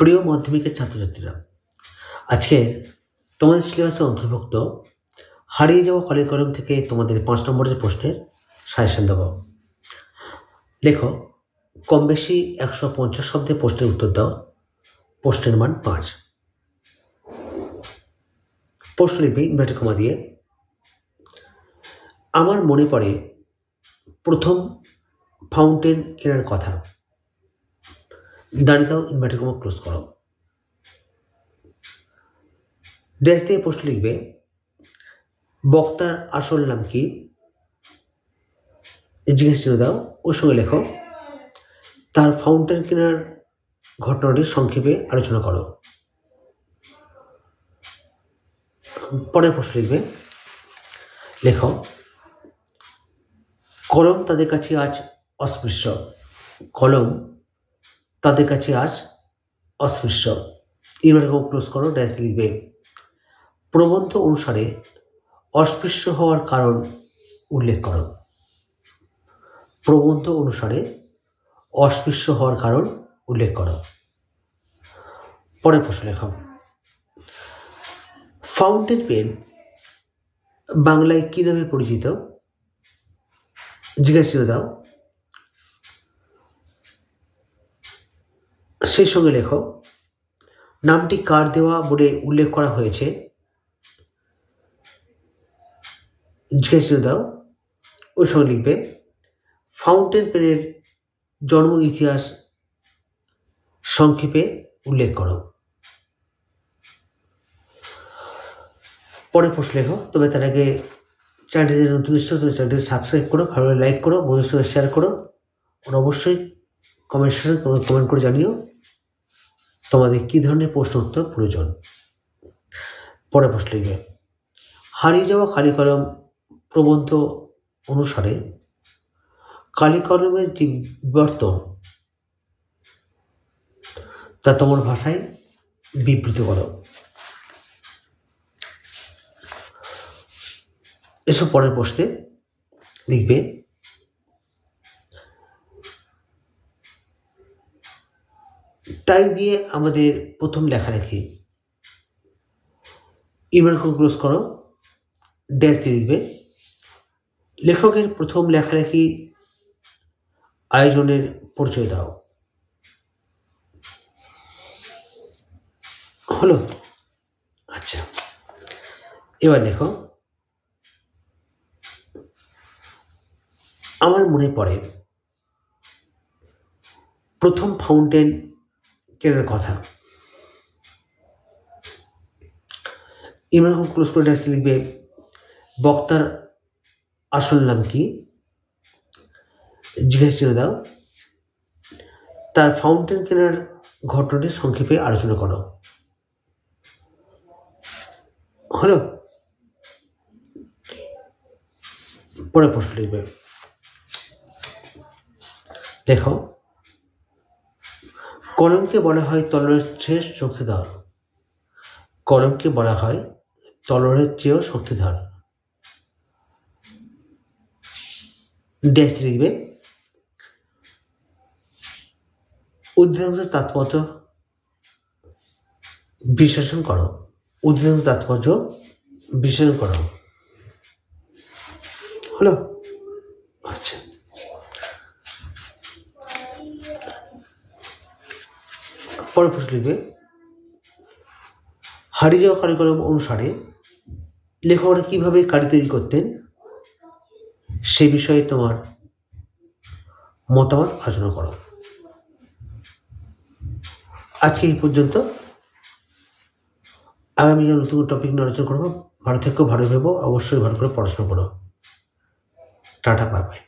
প্রিয় মাধ্যমিকের ছাত্রছাত্রীরা, আজকে তোমাদের সিলেবাসে অন্তর্ভুক্ত হারিয়ে যাওয়া খালি কলম থেকে তোমাদের 5 নম্বরের প্রশ্নের সাজেশন দেব। লেখো, কম বেশি 150 শব্দে প্রশ্নের উত্তর দাও। প্রশ্নের মান 5। প্রশ্ন লিখবে ইনভার্টেড কমা দিয়ে, আমার মনে পড়ে প্রথম ফাউন্টেন কেনার কথা। দাঁড়িয়ে দাও, ইনভার্টেড কমা ক্লোজ করো। ড্যাশ দিয়ে প্রশ্ন লিখবে, বক্তার আসল নাম কি? জিজ্ঞেস চিহ্ন দাও, ওর সঙ্গে লেখো তার ফাউন্টেন কেনার ঘটনাটি সংক্ষেপে আলোচনা করো। পরে প্রশ্ন লিখবে, লেখো কলম তাদের কাছে আজ অস্পৃশ্য। কলম তাদের কাছে আজ অস্পৃশ্য। ইনভার্টেড কমা ক্লোজ করো। ড্যাশ লিখবে, প্রবন্ধ অনুসারে অস্পৃশ্য হওয়ার কারণ উল্লেখ করো। প্রবন্ধ অনুসারে অস্পৃশ্য হওয়ার কারণ উল্লেখ করো। পরের প্রশ্ন লেখো, ফাউন্টেন পেন বাংলায় কি নামে পরিচিত? জিজ্ঞাসা চিহ্ন দাও, সেই সঙ্গে লেখো নামটি কার দেওয়া বলে উল্লেখ করা হয়েছে। জিজ্ঞাসা চিহ্ন দাও, ওর সঙ্গে লিখবে ফাউন্টেন পেনের জন্ম ইতিহাস সংক্ষেপে উল্লেখ করো। পরে প্রশ্ন লেখো, তবে তার আগে চ্যানেলটি নতুন এসেছো, তুমি চ্যানেলটি সাবস্ক্রাইব করো, ভালো লাইক করো, বন্ধুদের সঙ্গে শেয়ার করো, আর অবশ্যই কমেন্ট সেকশনে কমেন্ট করে জানিও তোমাদের কী ধরনের প্রশ্ন উত্তর প্রয়োজন। পরে প্রশ্ন লিখবে, হারিয়ে যাওয়া খালি কলম প্রবন্ধ অনুসারে কালি কলমের যে বিবর্তন তা তোমার ভাষায় বিবৃত করো। এসব পরের প্রশ্নে লিখবে, তাই দিয়ে আমাদের প্রথম লেখালেখি। ইনভার্টেড ক্লোজ করো। ড্যাশ দিয়ে লিখবে, লেখকের প্রথম লেখালেখি আয়োজনের পরিচয় দাও। হলো? আচ্ছা, এবার লেখো, আমার মনে পড়ে প্রথম ফাউন্টেন কেনার কথা। ইনভার্টেড ক্লোজ করে ড্যাশ লিখবে, বক্তার আসল নাম কি? জিজ্ঞাসা চিহ্ন দাও, তার ফাউন্টেন কেনার ঘটনাটি সংক্ষেপে আলোচনা করো। হলো? পরে প্রশ্ন লিখবে, লেখো কলমকে বলা হয় তলোয়ারের চেয়ে শক্তিধর। কলমকে বলা হয় তলোয়ারের চেয়েও শক্তিধর। ড্যাশ লিখবে, উদ্ভিদাংশের তাৎপর্য বিশ্লেষণ করো। উদ্ভিদাংশের তাৎপর্য বিশ্লেষণ করো। হলো? আচ্ছা, পরের প্রশ্ন লিখবে, হারিয়ে যাওয়া খালি কলম অনুসারে লেখকরা কিভাবে কালি তৈরি করতেন সে বিষয়ে তোমার মতামত আলোচনা করো। আজকে এই পর্যন্ত। আগামী নতুন টপিক নিয়ে আলোচনা করবো। ভালো থেকো, ভালো ভেবো, অবশ্যই ভালো করে পড়াশোনা করো। Tata, bye bye.